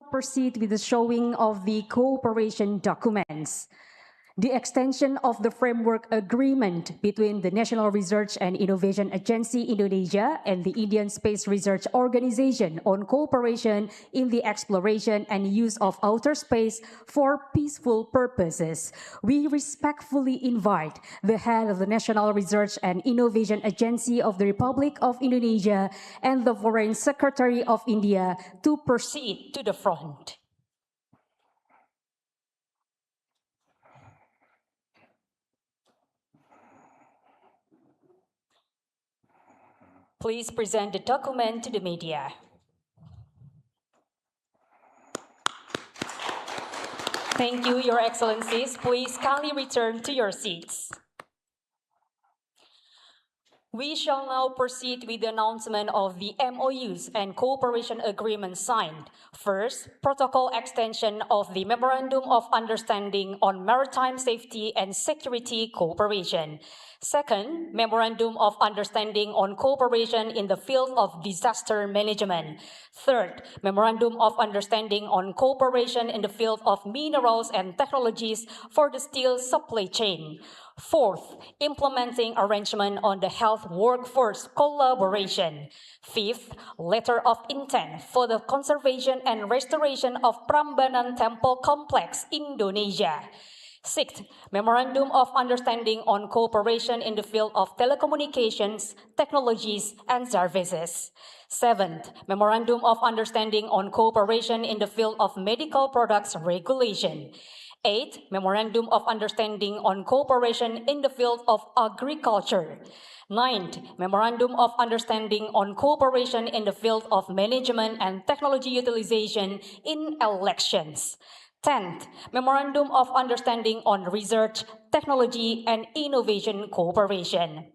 proceed with the showing of the cooperation documents. The extension of the framework agreement between the National Research and Innovation Agency Indonesia and the Indian Space Research Organization on cooperation in the exploration and use of outer space for peaceful purposes. We respectfully invite the head of the National Research and Innovation Agency of the Republic of Indonesia and the Foreign Secretary of India to proceed to the front. Please present the document to the media. Thank you, Your Excellencies. Please kindly return to your seats. We shall now proceed with the announcement of the MOUs and cooperation agreements signed. First, protocol extension of the Memorandum of Understanding on Maritime Safety and Security Cooperation. Second, Memorandum of Understanding on Cooperation in the Field of Disaster Management. Third, Memorandum of Understanding on Cooperation in the Field of Minerals and Technologies for the Steel Supply Chain. Fourth, implementing arrangement on the health workforce collaboration. Fifth, letter of intent for the conservation and restoration of Prambanan Temple Complex, Indonesia. Sixth, Memorandum of Understanding on Cooperation in the Field of Telecommunications, Technologies, and Services. Seventh, Memorandum of Understanding on Cooperation in the Field of Medical Products Regulation. Eighth, Memorandum of Understanding on Cooperation in the Field of Agriculture. Ninth, Memorandum of Understanding on Cooperation in the Field of Management and Technology Utilization in Elections. 10th, Memorandum of Understanding on Research, Technology, and Innovation Cooperation.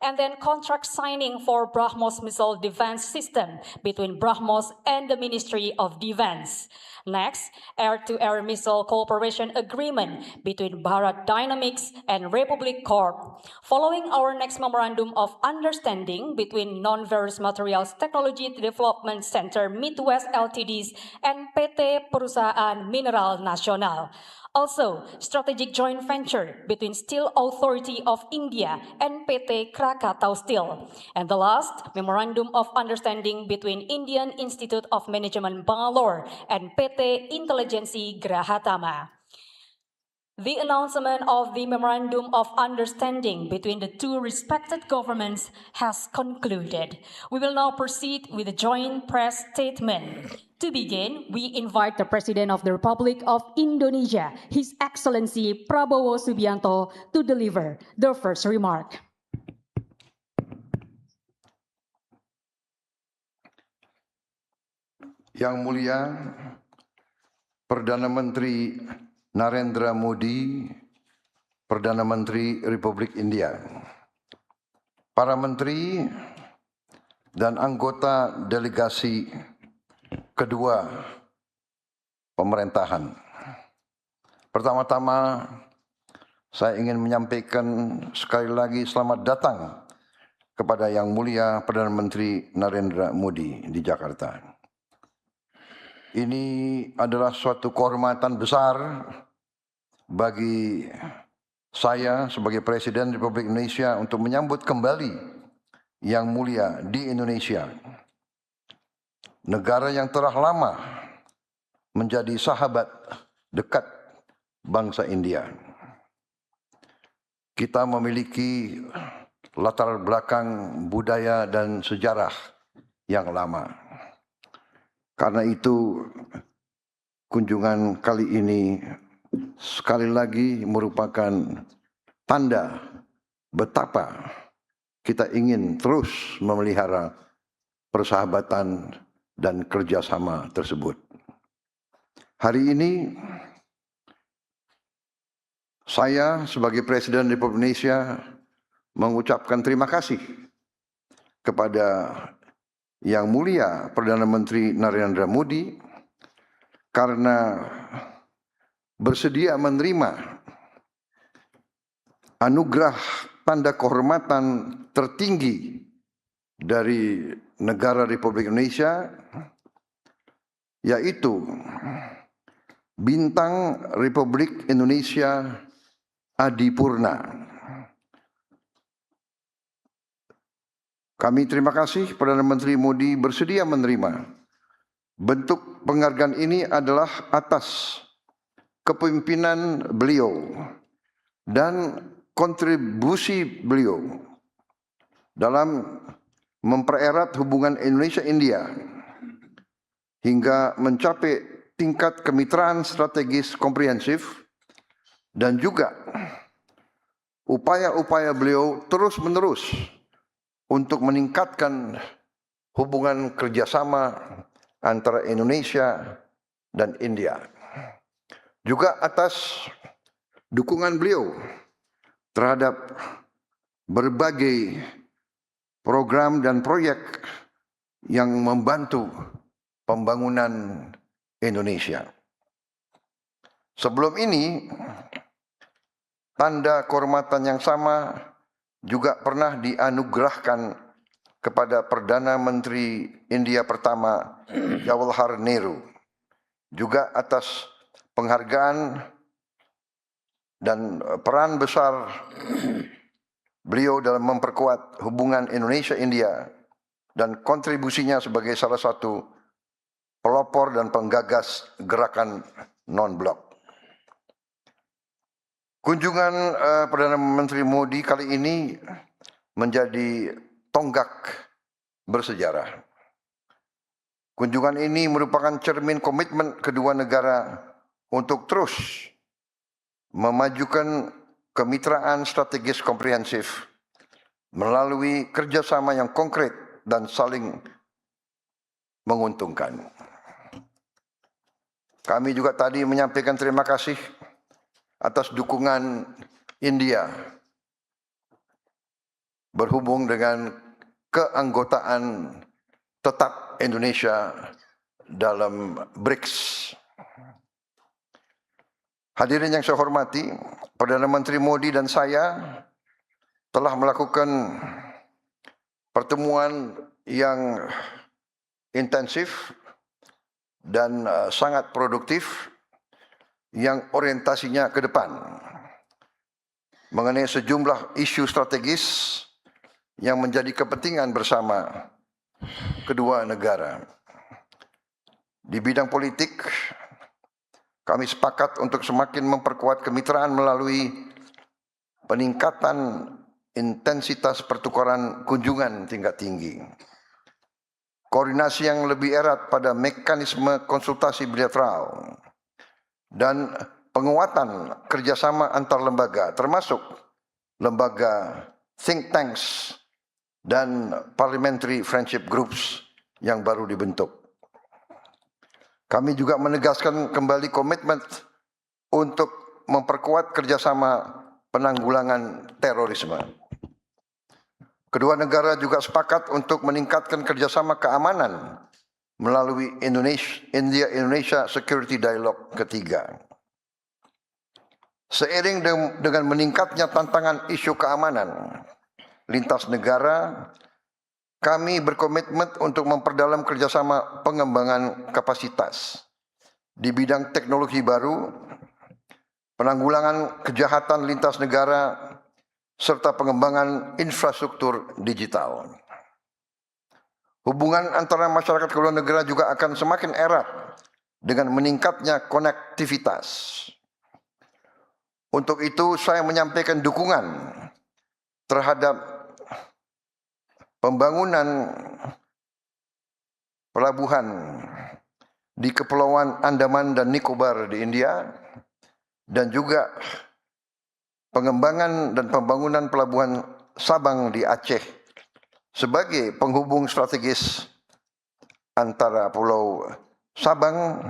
And then contract signing for BrahMos missile defense system between BrahMos and the Ministry of Defense. Next, air-to-air missile cooperation agreement between Bharat Dynamics and Republic Corp. Following our next memorandum of understanding between Non-Ferrous Materials Technology Development Center Midwest Ltd and PT Perusahaan Mineral Nasional. Also, strategic joint venture between Steel Authority of India and PT Krakatau Steel. And the last, Memorandum of Understanding between Indian Institute of Management Bangalore and PT Intelligensi Grahatama. The announcement of the Memorandum of Understanding between the two respected governments has concluded. We will now proceed with the joint press statement. To begin, we invite the President of the Republic of Indonesia, His Excellency Prabowo Subianto, to deliver the first remark. Yang Mulia Perdana Menteri Narendra Modi, Perdana Menteri Republik India, para menteri dan anggota delegasi kedua pemerintahan. Pertama-tama, saya ingin menyampaikan sekali lagi selamat datang kepada Yang Mulia Perdana Menteri Narendra Modi di Jakarta. Ini adalah suatu kehormatan besar bagi saya sebagai Presiden Republik Indonesia untuk menyambut kembali Yang Mulia di Indonesia, negara yang telah lama menjadi sahabat dekat bangsa India. Kita memiliki latar belakang budaya dan sejarah yang lama. Karena itu, kunjungan kali ini sekali lagi merupakan tanda betapa kita ingin terus memelihara persahabatan dan kerjasama tersebut. Hari ini, saya sebagai Presiden Republik Indonesia mengucapkan terima kasih kepada Yang Mulia Perdana Menteri Narendra Modi karena bersedia menerima anugerah tanda kehormatan tertinggi dari negara Republik Indonesia yaitu Bintang Republik Indonesia Adipurna. Kami terima kasih Perdana Menteri Modi bersedia menerima. Bentuk penghargaan ini adalah atas kepemimpinan beliau dan kontribusi beliau dalam mempererat hubungan Indonesia-India hingga mencapai tingkat kemitraan strategis komprehensif, dan juga upaya-upaya beliau terus-menerus untuk meningkatkan hubungan kerjasama antara Indonesia dan India. Juga atas dukungan beliau terhadap berbagai program dan proyek yang membantu pembangunan Indonesia. Sebelum ini, tanda kehormatan yang sama juga pernah dianugerahkan kepada Perdana Menteri India pertama Jawaharlal Nehru, juga atas penghargaan dan peran besar beliau dalam memperkuat hubungan Indonesia-India dan kontribusinya sebagai salah satu pelopor dan penggagas gerakan non-blok. Kunjungan Perdana Menteri Modi kali ini menjadi tonggak bersejarah. Kunjungan ini merupakan cermin komitmen kedua negara untuk terus memajukan kemitraan strategis komprehensif melalui kerjasama yang konkret dan saling menguntungkan. Kami juga tadi menyampaikan terima kasih atas dukungan India berhubung dengan keanggotaan tetap Indonesia dalam BRICS. Hadirin yang saya hormati, Perdana Menteri Modi dan saya telah melakukan pertemuan yang intensif dan sangat produktif yang orientasinya ke depan mengenai sejumlah isu strategis yang menjadi kepentingan bersama kedua negara. Di bidang politik, kami sepakat untuk semakin memperkuat kemitraan melalui peningkatan intensitas pertukaran kunjungan tingkat tinggi, koordinasi yang lebih erat pada mekanisme konsultasi bilateral, dan penguatan kerjasama antar lembaga, termasuk lembaga think tanks dan parliamentary friendship groups yang baru dibentuk. Kami juga menegaskan kembali komitmen untuk memperkuat kerjasama penanggulangan terorisme. Kedua negara juga sepakat untuk meningkatkan kerjasama keamanan melalui India-Indonesia Security Dialogue ketiga. Seiring dengan meningkatnya tantangan isu keamanan lintas negara, kami berkomitmen untuk memperdalam kerjasama pengembangan kapasitas di bidang teknologi baru, penanggulangan kejahatan lintas negara, serta pengembangan infrastruktur digital. Hubungan antara masyarakat kedua negara juga akan semakin erat dengan meningkatnya konektivitas. Untuk itu saya menyampaikan dukungan terhadap pembangunan pelabuhan di Kepulauan Andaman dan Nicobar di India, dan juga pengembangan dan pembangunan pelabuhan Sabang di Aceh sebagai penghubung strategis antara Pulau Sabang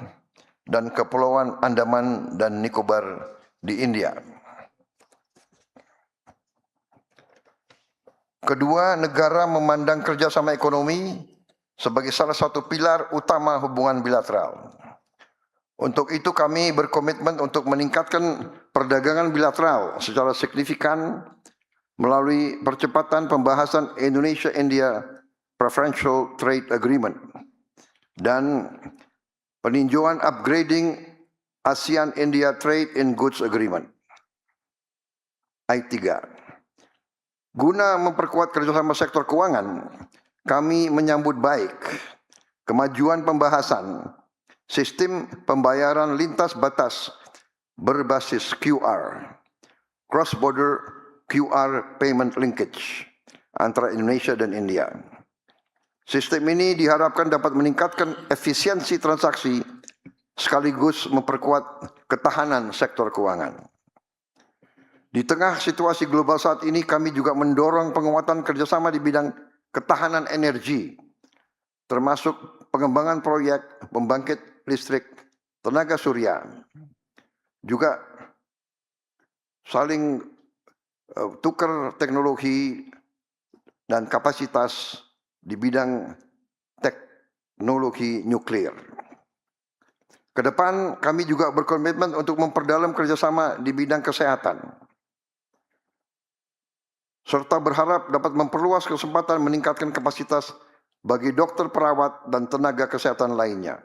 dan Kepulauan Andaman dan Nicobar di India. Kedua negara memandang kerjasama ekonomi sebagai salah satu pilar utama hubungan bilateral. Untuk itu kami berkomitmen untuk meningkatkan perdagangan bilateral secara signifikan melalui percepatan pembahasan Indonesia-India Preferential Trade Agreement dan peninjauan upgrading ASEAN-India Trade in Goods Agreement. I3. Guna memperkuat kerjasama sektor keuangan, kami menyambut baik kemajuan pembahasan sistem pembayaran lintas batas berbasis QR, cross-border QR payment linkage antara Indonesia dan India. Sistem ini diharapkan dapat meningkatkan efisiensi transaksi sekaligus memperkuat ketahanan sektor keuangan. Di tengah situasi global saat ini, kami juga mendorong penguatan kerjasama di bidang ketahanan energi, termasuk pengembangan proyek pembangkit listrik tenaga surya. Juga saling tukar teknologi dan kapasitas di bidang teknologi nuklir. Kedepan kami juga berkomitmen untuk memperdalam kerjasama di bidang kesehatan, serta berharap dapat memperluas kesempatan meningkatkan kapasitas bagi dokter, perawat, dan tenaga kesehatan lainnya.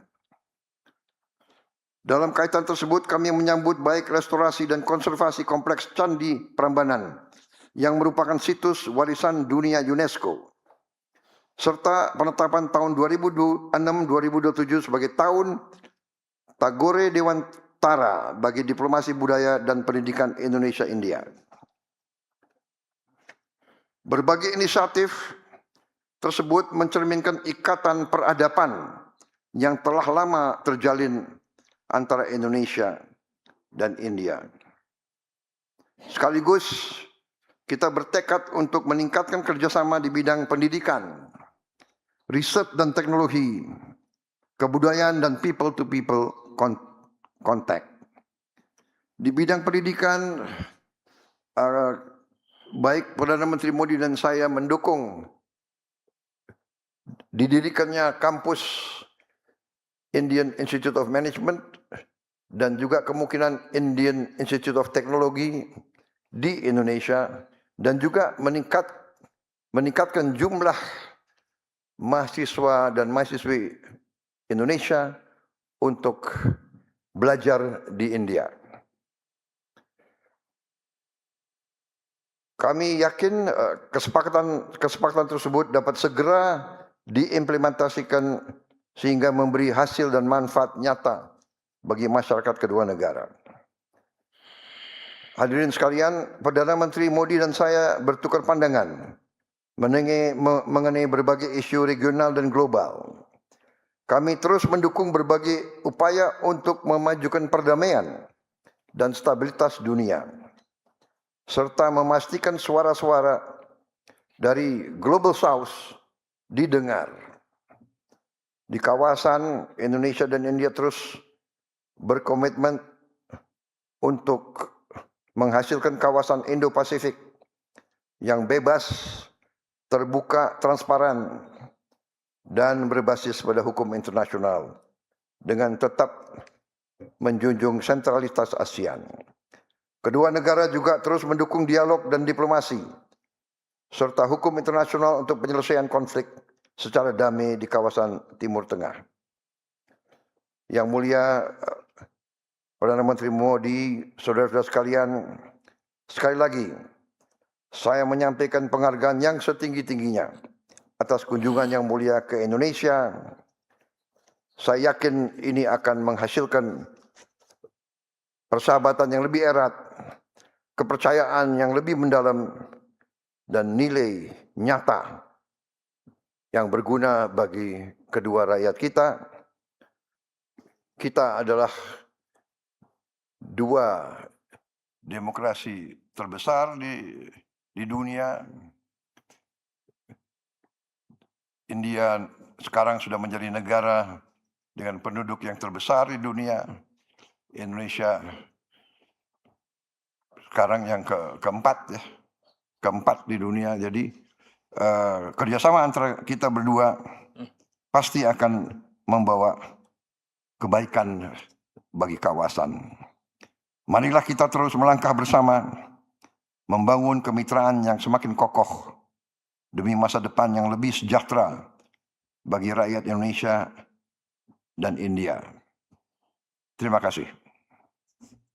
Dalam kaitan tersebut, kami menyambut baik restorasi dan konservasi kompleks Candi Prambanan yang merupakan situs warisan dunia UNESCO, serta penetapan tahun 2006-2027 sebagai tahun Tagore Dewantara bagi diplomasi budaya dan pendidikan Indonesia-India. Berbagai inisiatif tersebut mencerminkan ikatan peradaban yang telah lama terjalin antara Indonesia dan India. Sekaligus kita bertekad untuk meningkatkan kerjasama di bidang pendidikan, riset dan teknologi, kebudayaan dan people-to-people contact. Di bidang pendidikan, baik Perdana Menteri Modi dan saya mendukung didirikannya kampus Indian Institute of Management dan juga kemungkinan Indian Institute of Technology di Indonesia, dan juga meningkatkan jumlah mahasiswa dan mahasiswi Indonesia untuk belajar di India. Kami yakin kesepakatan tersebut dapat segera diimplementasikan sehingga memberi hasil dan manfaat nyata bagi masyarakat kedua negara. Hadirin sekalian, Perdana Menteri Modi dan saya bertukar pandangan mengenai berbagai isu regional dan global. Kami terus mendukung berbagai upaya untuk memajukan perdamaian dan stabilitas dunia, serta memastikan suara-suara dari Global South didengar. Di kawasan, Indonesia dan India terus berkomitmen untuk menghasilkan kawasan Indo-Pasifik yang bebas, terbuka, transparan, dan berbasis pada hukum internasional dengan tetap menjunjung sentralitas ASEAN. Kedua negara juga terus mendukung dialog dan diplomasi, serta hukum internasional untuk penyelesaian konflik secara damai di kawasan Timur Tengah. Yang mulia Perdana Menteri Modi, saudara-saudara sekalian, sekali lagi saya menyampaikan penghargaan yang setinggi-tingginya atas kunjungan yang mulia ke Indonesia. Saya yakin ini akan menghasilkan persahabatan yang lebih erat, kepercayaan yang lebih mendalam, dan nilai nyata yang berguna bagi kedua rakyat kita. Kita adalah dua demokrasi terbesar di dunia. India sekarang sudah menjadi negara dengan penduduk yang terbesar di dunia. Indonesia sekarang yang keempat di dunia. Jadi kerjasama antara kita berdua pasti akan membawa kebaikan bagi kawasan. Marilah kita terus melangkah bersama, membangun kemitraan yang semakin kokoh demi masa depan yang lebih sejahtera bagi rakyat Indonesia dan India. Terima kasih.